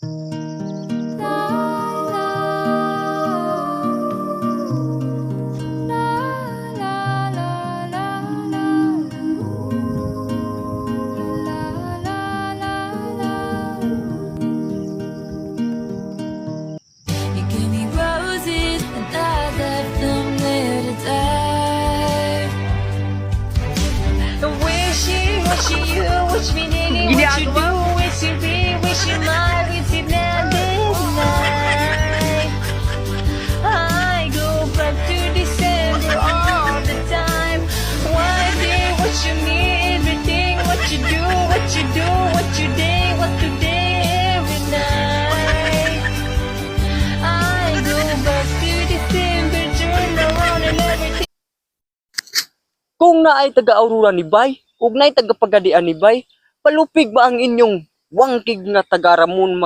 Ginagawa. I go back to December all the time. Why day, what you need, everything, what you do, what you do, what you day, what today, every night. I go back to December, turn around and everything. Kung naay taga-Aurora ni Bay, ug naay taga-Pagadian ni Bay, palupig ba ang inyong wangkig nga taga Ramon